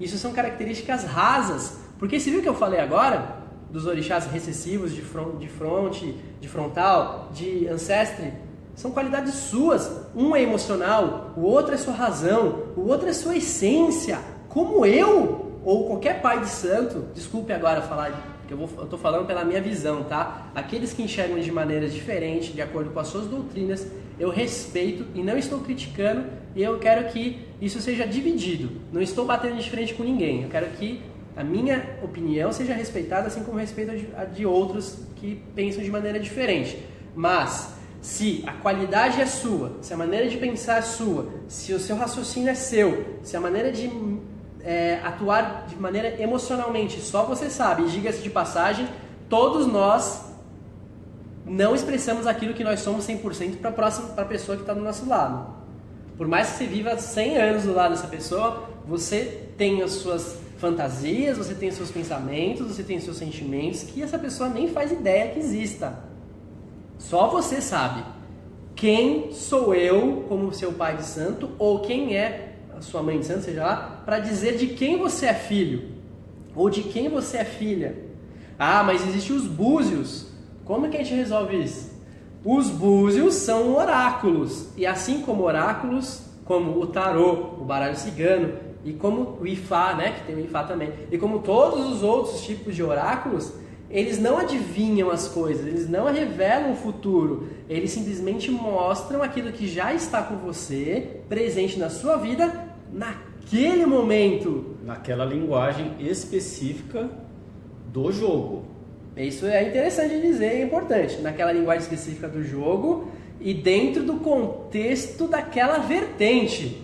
[SPEAKER 1] isso são características rasas. Porque você viu o que eu falei agora? Dos orixás recessivos, de fronte, de frontal, de ancestre? São qualidades suas. Um é emocional, o outro é sua razão, o outro é sua essência. Como eu, ou qualquer pai de santo, desculpe agora falar porque eu tô falando pela minha visão, tá? Aqueles que enxergam de maneiras diferentes, de acordo com as suas doutrinas, eu respeito e não estou criticando, e eu quero que isso seja dividido. Não estou batendo de frente com ninguém, eu quero que a minha opinião seja respeitada, assim como respeito a de outros que pensam de maneira diferente. Mas, se a qualidade é sua, se a maneira de pensar é sua, se o seu raciocínio é seu, se a maneira de atuar de maneira emocionalmente só você sabe, e diga-se de passagem, todos nós não expressamos aquilo que nós somos 100% para a pessoa que está do nosso lado. Por mais que você viva 100 anos do lado dessa pessoa, você tem as suas fantasias, você tem os seus pensamentos, você tem os seus sentimentos, que essa pessoa nem faz ideia que exista. Só você sabe quem sou eu como seu pai de santo, ou quem é a sua mãe de santo, seja lá, para dizer de quem você é filho, ou de quem você é filha. Ah, mas existem os búzios. Como que a gente resolve isso? Os búzios são oráculos, e assim como oráculos, como o tarô, o baralho cigano, e como o Ifá, né, que tem o Ifá também, e como todos os outros tipos de oráculos, eles não adivinham as coisas, eles não revelam o futuro, eles simplesmente mostram aquilo que já está com você, presente na sua vida, naquele momento.
[SPEAKER 2] Naquela linguagem específica do jogo.
[SPEAKER 1] Isso é interessante dizer, é importante, naquela linguagem específica do jogo e dentro do contexto daquela vertente,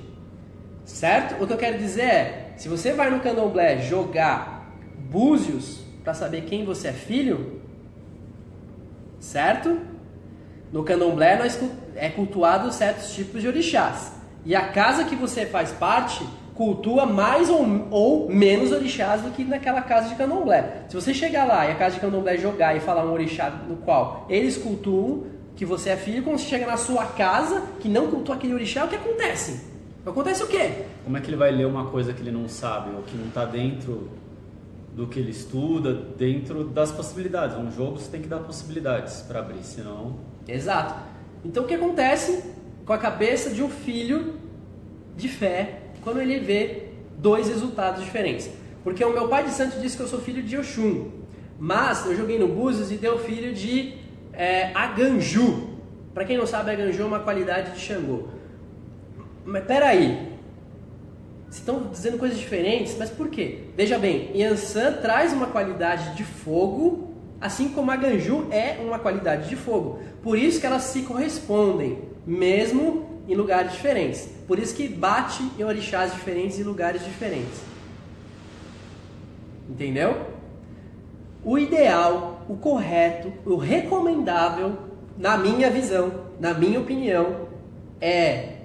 [SPEAKER 1] certo? O que eu quero dizer é, se você vai no candomblé jogar búzios para saber quem você é filho, certo? No candomblé é cultuado certos tipos de orixás, e a casa que você faz parte cultua mais ou menos orixás do que naquela casa de candomblé. Se você chegar lá e a casa de candomblé jogar e falar um orixá no qual eles cultuam que você é filho, quando você chega na sua casa que não cultua aquele orixá, o que acontece? Acontece o quê?
[SPEAKER 2] Como é que ele vai ler uma coisa que ele não sabe, ou que não está dentro do que ele estuda, dentro das possibilidades? Um jogo você tem que dar possibilidades para abrir, senão...
[SPEAKER 1] Exato. Então o que acontece com a cabeça de um filho de fé quando ele vê dois resultados diferentes? Porque o meu pai de santo disse que eu sou filho de Oxum, mas eu joguei no Búzios e deu filho de Aganju. Para quem não sabe, Aganju é uma qualidade de Xangô. Mas peraí, vocês estão dizendo coisas diferentes, mas por quê? Veja bem, Yansan traz uma qualidade de fogo, assim como Aganju é uma qualidade de fogo. Por isso que elas se correspondem, mesmo em lugares diferentes. Por isso que bate em orixás diferentes em lugares diferentes. Entendeu? O ideal, o correto, o recomendável, na minha visão, na minha opinião, é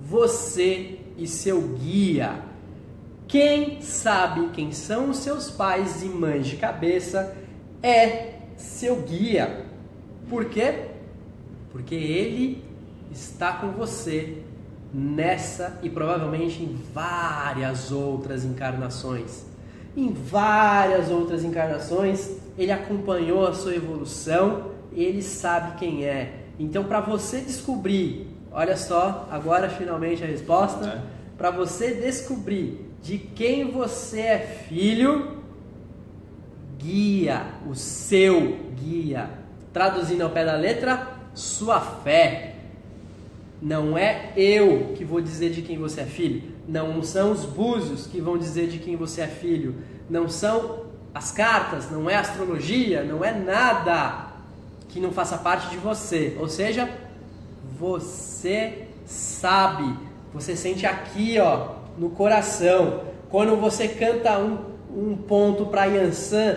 [SPEAKER 1] você e seu guia. Quem sabe quem são os seus pais e mães de cabeça é seu guia. Por quê? Porque ele está com você nessa e provavelmente em várias outras encarnações. Em várias outras encarnações, ele acompanhou a sua evolução, ele sabe quem é. Então, para você descobrir, olha só, agora finalmente a resposta, para você descobrir de quem você é filho, guia, o seu guia. Traduzindo ao pé da letra, sua fé. Não é eu que vou dizer de quem você é filho. Não são os búzios que vão dizer de quem você é filho. Não são as cartas, não é a astrologia, não é nada que não faça parte de você. Ou seja, você sabe, você sente aqui, ó, no coração. Quando você canta um ponto para Yansan,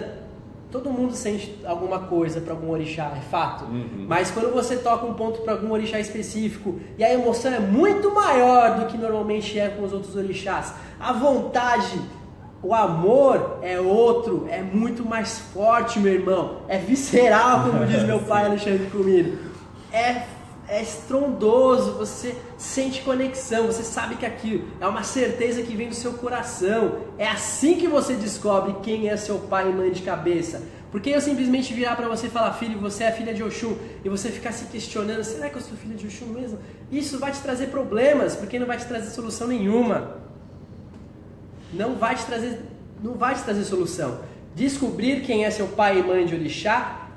[SPEAKER 1] todo mundo sente alguma coisa para algum orixá, é fato. Mas quando você toca um ponto para algum orixá específico e a emoção é muito maior do que normalmente é com os outros orixás, a vontade, o amor é outro, é muito mais forte, meu irmão. É visceral, como diz meu pai Alexandre Comino. É estrondoso, você sente conexão, você sabe que aquilo é uma certeza que vem do seu coração. É assim que você descobre quem é seu pai e mãe de cabeça. Porque eu simplesmente virar para você e falar, filho, você é filha de Oxum, e você ficar se questionando, será que eu sou filha de Oxum mesmo? Isso vai te trazer problemas, porque não vai te trazer solução nenhuma. Não vai te trazer solução. Descobrir quem é seu pai e mãe de orixá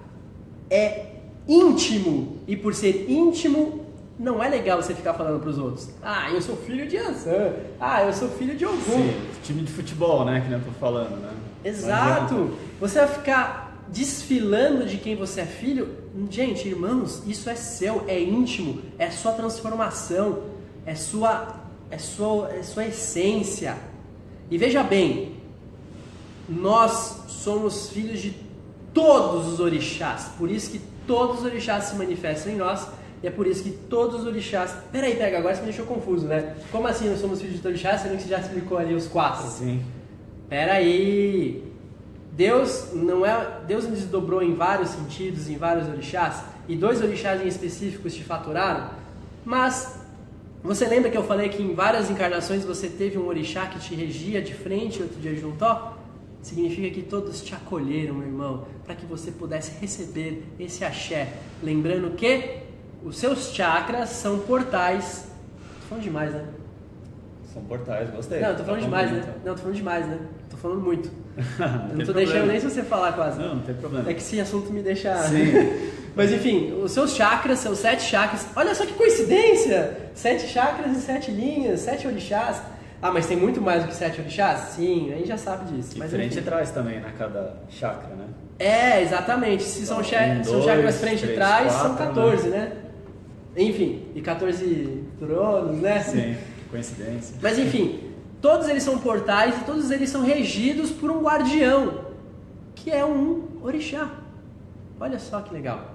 [SPEAKER 1] é íntimo. E por ser íntimo, não é legal você ficar falando para os outros. Ah, eu sou filho de Ansan. Ah, eu sou filho de Ogum.
[SPEAKER 2] Sim, time de futebol, né? Que nem eu tô falando, né?
[SPEAKER 1] Exato. Você vai ficar desfilando de quem você é filho. Gente, irmãos, isso é seu, é íntimo, é sua transformação, é sua essência. E veja bem, nós somos filhos de todos os orixás, por isso que todos os orixás se manifestam em nós, e é por isso que todos os orixás... Peraí, agora você me deixou confuso, né? Como assim nós somos filhos de orixás, sendo que você já explicou ali os 4?
[SPEAKER 2] Sim.
[SPEAKER 1] Peraí, Deus nos desdobrou em vários sentidos, em vários orixás, e 2 orixás em específicos te faturaram, mas você lembra que eu falei que em várias encarnações você teve um orixá que te regia de frente e outro de juntó? Significa que todos te acolheram, meu irmão, para que você pudesse receber esse axé. Lembrando que os seus chakras são portais. Tô falando demais, né?
[SPEAKER 2] São portais, gostei.
[SPEAKER 1] Não, tô falando demais, né? Não, tô falando demais, né? Tô falando muito. Eu não tô deixando nem se você falar quase.
[SPEAKER 2] Não tem problema.
[SPEAKER 1] É que esse assunto me deixa...
[SPEAKER 2] Sim.
[SPEAKER 1] Mas enfim, os seus chakras, seus 7 chakras. Olha só que coincidência! 7 chakras e 7 linhas, 7 orixás. Ah, mas tem muito mais do que 7 orixás? Sim, a gente já sabe disso.
[SPEAKER 2] Mas frente e trás também, né? Cada chakra, né?
[SPEAKER 1] É, exatamente. Se são chakras frente e trás, 4, são 14, né? Enfim, e 14 tronos, né?
[SPEAKER 2] Sim, coincidência.
[SPEAKER 1] Mas enfim, todos eles são portais e todos eles são regidos por um guardião, que é um orixá. Olha só que legal.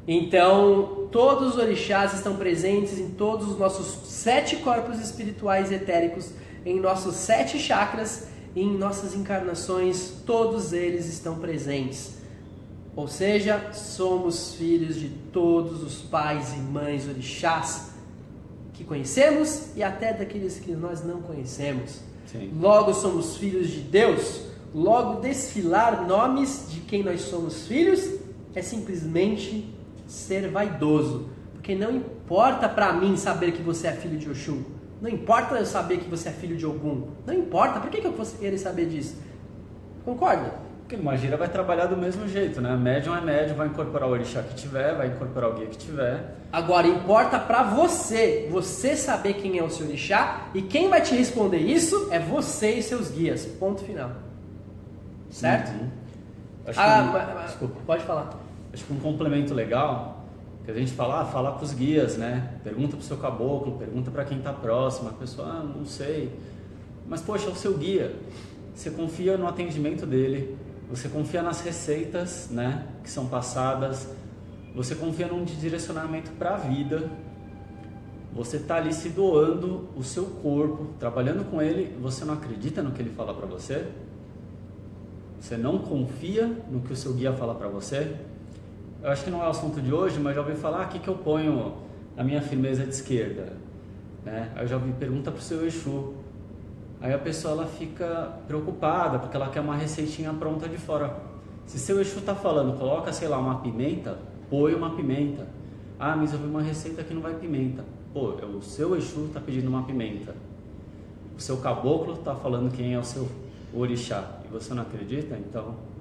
[SPEAKER 1] Então, todos os orixás estão presentes em todos os nossos 7 corpos espirituais etéricos, em nossos 7 chakras e em nossas encarnações, todos eles estão presentes. Ou seja, somos filhos de todos os pais e mães orixás que conhecemos e até daqueles que nós não conhecemos.
[SPEAKER 2] Sim.
[SPEAKER 1] Logo, somos filhos de Deus. Logo, desfilar nomes de quem nós somos filhos é simplesmente ser vaidoso, porque não importa pra mim saber que você é filho de Oxum, não importa eu saber que você é filho de Ogum, não importa, por que eu fosse querer saber disso? Concorda?
[SPEAKER 2] Porque numa gira vai trabalhar do mesmo jeito, né? Médium é médium, vai incorporar o orixá que tiver, vai incorporar o guia que tiver.
[SPEAKER 1] Agora, importa pra você saber quem é o seu orixá, e quem vai te responder isso é você e seus guias, ponto final. Certo?
[SPEAKER 2] Uhum.
[SPEAKER 1] Desculpa, pode falar.
[SPEAKER 2] Acho que um complemento legal, que a gente fala com os guias, né? Pergunta pro seu caboclo, pergunta para quem tá próximo, a pessoa, não sei. Mas, poxa, é o seu guia. Você confia no atendimento dele, você confia nas receitas, né? Que são passadas, você confia num direcionamento para a vida. Você tá ali se doando o seu corpo, trabalhando com ele, você não acredita no que ele fala para você? Você não confia no que o seu guia fala para você? Eu acho que não é o assunto de hoje, mas já ouvi falar, o que eu ponho na minha firmeza de esquerda? Né? Aí eu já ouvi pergunta para o seu Exu. Aí a pessoa ela fica preocupada, porque ela quer uma receitinha pronta de fora. Se seu Exu está falando, coloca, sei lá, uma pimenta, põe uma pimenta. Ah, mas eu vi uma receita que não vai pimenta. Pô, o seu Exu está pedindo uma pimenta. O seu caboclo está falando quem é o seu orixá. E você não acredita? Então...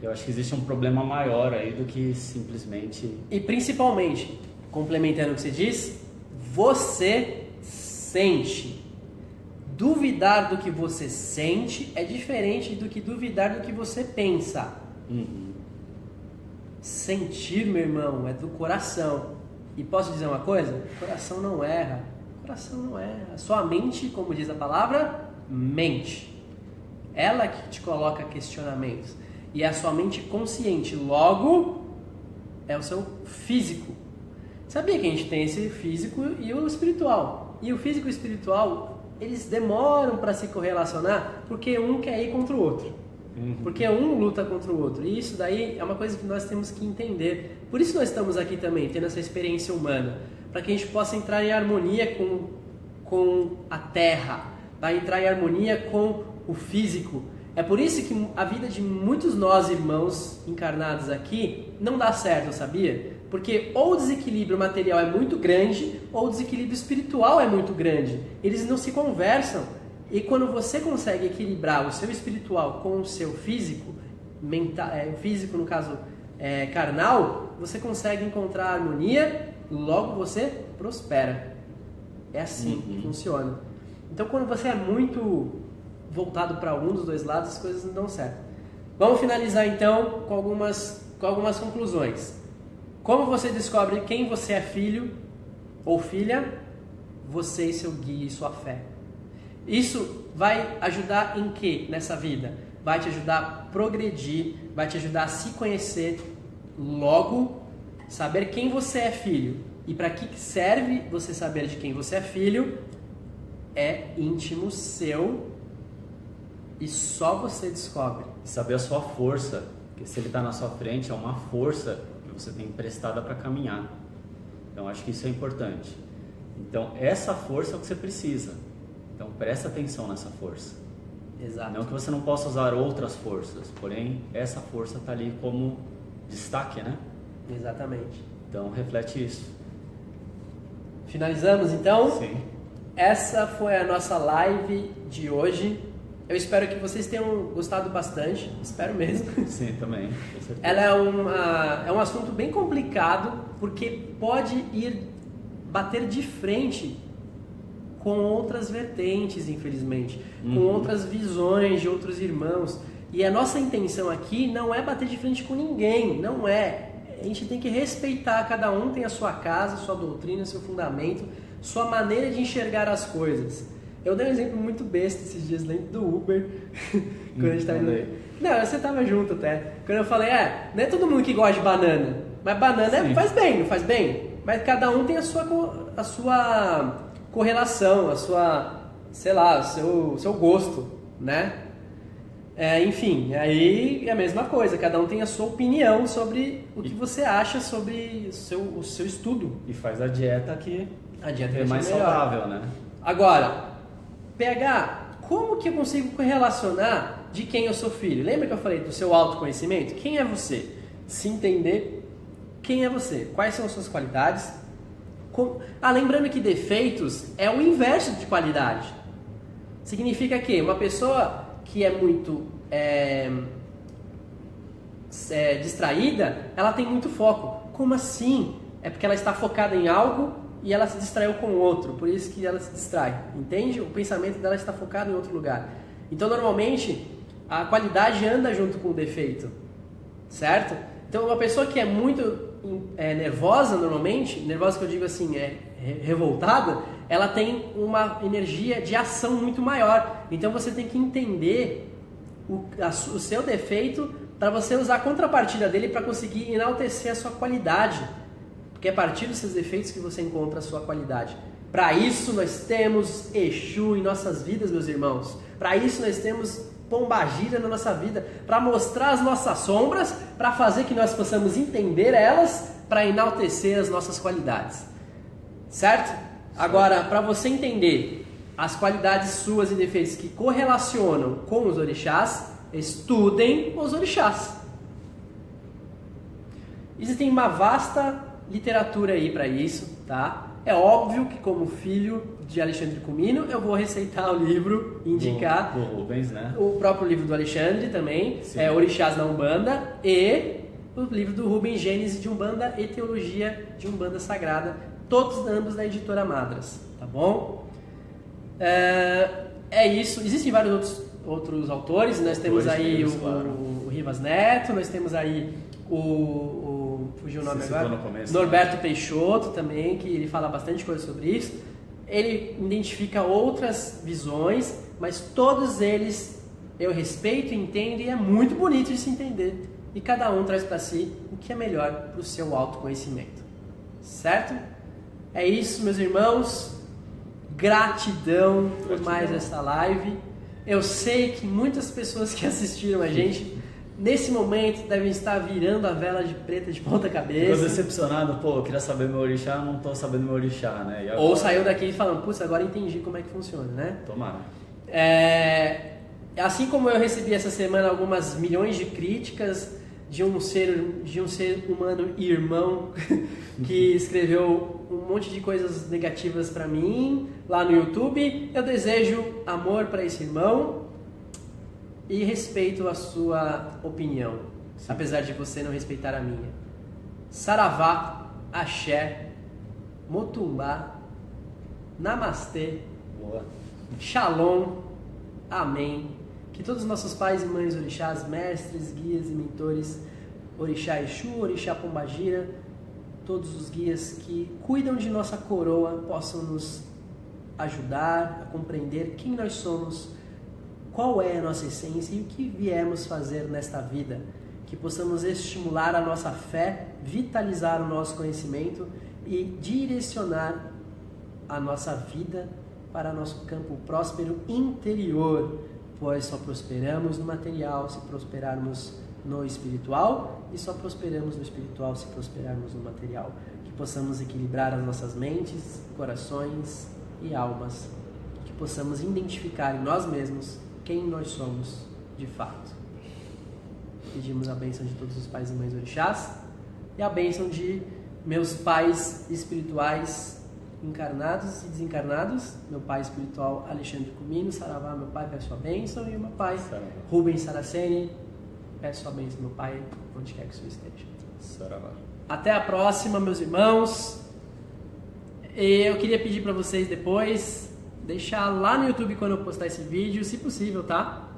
[SPEAKER 2] eu acho que existe um problema maior aí do que simplesmente...
[SPEAKER 1] E principalmente, complementando o que você diz, você sente. Duvidar do que você sente é diferente do que duvidar do que você pensa.
[SPEAKER 2] Uhum.
[SPEAKER 1] Sentir, meu irmão, é do coração. E posso dizer uma coisa? O coração não erra. O coração não erra. Sua mente, como diz a palavra, mente. Ela que te coloca questionamentos. E é a sua mente consciente, logo é o seu físico. Sabia que a gente tem esse físico e o espiritual? E o físico e o espiritual, eles demoram para se correlacionar porque um quer ir contra o outro. Porque um luta contra o outro. E isso daí é uma coisa que nós temos que entender. Por isso nós estamos aqui também, tendo essa experiência humana. Para que a gente possa entrar em harmonia com a Terra. Para entrar em harmonia com o físico. É por isso que a vida de muitos nós, irmãos encarnados aqui, não dá certo, sabia? Porque ou o desequilíbrio material é muito grande, ou o desequilíbrio espiritual é muito grande. Eles não se conversam. E quando você consegue equilibrar o seu espiritual com o seu físico, físico no caso carnal, você consegue encontrar harmonia, logo você prospera. É assim que funciona. Então quando você é muito voltado para um dos dois lados, as coisas não dão certo. Vamos finalizar então com algumas conclusões. Como você descobre quem você é filho ou filha? Você e seu guia e sua fé. Isso vai ajudar em quê nessa vida? Vai te ajudar a progredir, vai te ajudar a se conhecer, logo saber quem você é filho. E para que serve você saber de quem você é filho? É íntimo seu e só você descobre.
[SPEAKER 2] Saber a sua força, porque se ele está na sua frente, é uma força que você tem emprestada para caminhar. Então acho que isso é importante. Então essa força é o que você precisa. Então presta atenção nessa força.
[SPEAKER 1] Exato.
[SPEAKER 2] Não que você não possa usar outras forças, porém essa força está ali como destaque, né?
[SPEAKER 1] Exatamente.
[SPEAKER 2] Então reflete isso.
[SPEAKER 1] Finalizamos então?
[SPEAKER 2] Sim.
[SPEAKER 1] Essa foi a nossa live de hoje. Eu espero que vocês tenham gostado bastante, espero mesmo.
[SPEAKER 2] Sim, também. Com certeza.
[SPEAKER 1] Ela é um assunto bem complicado, porque pode bater de frente com outras vertentes, infelizmente, com outras visões de outros irmãos. E a nossa intenção aqui não é bater de frente com ninguém, não é. A gente tem que respeitar, cada um tem a sua casa, sua doutrina, seu fundamento, sua maneira de enxergar as coisas. Eu dei um exemplo muito besta esses dias dentro do Uber, quando a gente tava indo... Não, você tava junto até. Quando eu falei, não é todo mundo que gosta de banana, mas banana faz bem, não faz bem? Mas cada um tem a sua correlação, a sua, sei lá, o seu gosto, né? Enfim, aí é a mesma coisa, cada um tem a sua opinião sobre o que você acha sobre o seu estudo.
[SPEAKER 2] E faz a dieta que
[SPEAKER 1] é
[SPEAKER 2] mais saudável, né?
[SPEAKER 1] Agora, PH, como que eu consigo relacionar de quem eu sou filho? Lembra que eu falei do seu autoconhecimento? Quem é você? Se entender quem é você, quais são as suas qualidades. Lembrando que defeitos é o inverso de qualidade. Significa que uma pessoa que é muito distraída, ela tem muito foco. Como assim? É porque ela está focada em algo e ela se distraiu com outro, por isso que ela se distrai, entende? O pensamento dela está focado em outro lugar. Então, normalmente, a qualidade anda junto com o defeito, certo? Então, uma pessoa que é muito nervosa, normalmente, nervosa que eu digo assim, revoltada, ela tem uma energia de ação muito maior. Então, você tem que entender o seu defeito para você usar a contrapartida dele para conseguir enaltecer a sua qualidade. Porque é a partir dos seus defeitos que você encontra a sua qualidade. Para isso nós temos Exu em nossas vidas, meus irmãos. Para isso nós temos Pombagira na nossa vida. Para mostrar as nossas sombras, para fazer que nós possamos entender elas, para enaltecer as nossas qualidades. Certo? Agora, para você entender as qualidades suas e defeitos que correlacionam com os orixás, estudem os orixás. Existem uma vasta literatura aí para isso, tá? É óbvio que como filho de Alexandre Comino, eu vou receitar o livro, indicar
[SPEAKER 2] do Rubens, né?
[SPEAKER 1] O próprio livro do Alexandre também, Orixás na Umbanda, e o livro do Rubens, Gênese de Umbanda e Teologia de Umbanda Sagrada, todos ambos da editora Madras, tá bom? É isso, existem vários outros autores, nós temos aí o Rivas Neto, nós temos aí fugiu o nome agora? Norberto Peixoto também, que ele fala bastante coisa sobre isso. Ele identifica outras visões, mas todos eles eu respeito, entendo e é muito bonito de se entender. E cada um traz para si o que é melhor para o seu autoconhecimento. Certo? É isso, meus irmãos. Gratidão por mais essa live. Eu sei que muitas pessoas que assistiram a gente nesse momento devem estar virando a vela de preta de ponta cabeça.
[SPEAKER 2] Ficou decepcionado, eu queria saber meu orixá, não estou sabendo meu orixá, né? E agora...
[SPEAKER 1] Ou saiu daqui falando, putz, agora entendi como é que funciona, né?
[SPEAKER 2] Tomara.
[SPEAKER 1] Assim como eu recebi essa semana algumas milhões de críticas, de um ser humano irmão que escreveu um monte de coisas negativas para mim lá no YouTube. Eu desejo amor para esse irmão e respeito a sua opinião, apesar de você não respeitar a minha. Saravá, axé, motumbá, namastê,
[SPEAKER 2] Boa.
[SPEAKER 1] shalom, amém. Que todos os nossos pais e mães orixás, mestres, guias e mentores, orixá Exu, orixá Pombagira, todos os guias que cuidam de nossa coroa possam nos ajudar a compreender quem nós somos, qual é a nossa essência e o que viemos fazer nesta vida. Que possamos estimular a nossa fé, vitalizar o nosso conhecimento e direcionar a nossa vida para nosso campo próspero interior, pois só prosperamos no material se prosperarmos no espiritual e só prosperamos no espiritual se prosperarmos no material. Que possamos equilibrar as nossas mentes, corações e almas, que possamos identificar em nós mesmos quem nós somos de fato. Pedimos a bênção de todos os pais e mães orixás e a bênção de meus pais espirituais encarnados e desencarnados, meu pai espiritual Alexandre Comino, Saravá, meu pai, peço a bênção, e o meu pai
[SPEAKER 2] Saravá.
[SPEAKER 1] Rubens Saraceni, peço a bênção, meu pai, onde quer que o senhor esteja.
[SPEAKER 2] Saravá.
[SPEAKER 1] Até a próxima, meus irmãos. E eu queria pedir para vocês depois deixar lá no YouTube quando eu postar esse vídeo, se possível, tá?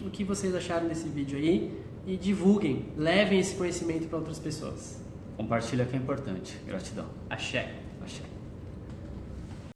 [SPEAKER 1] O que vocês acharam desse vídeo aí e divulguem, levem esse conhecimento para outras pessoas.
[SPEAKER 2] Compartilha que é importante. Gratidão.
[SPEAKER 1] Axé.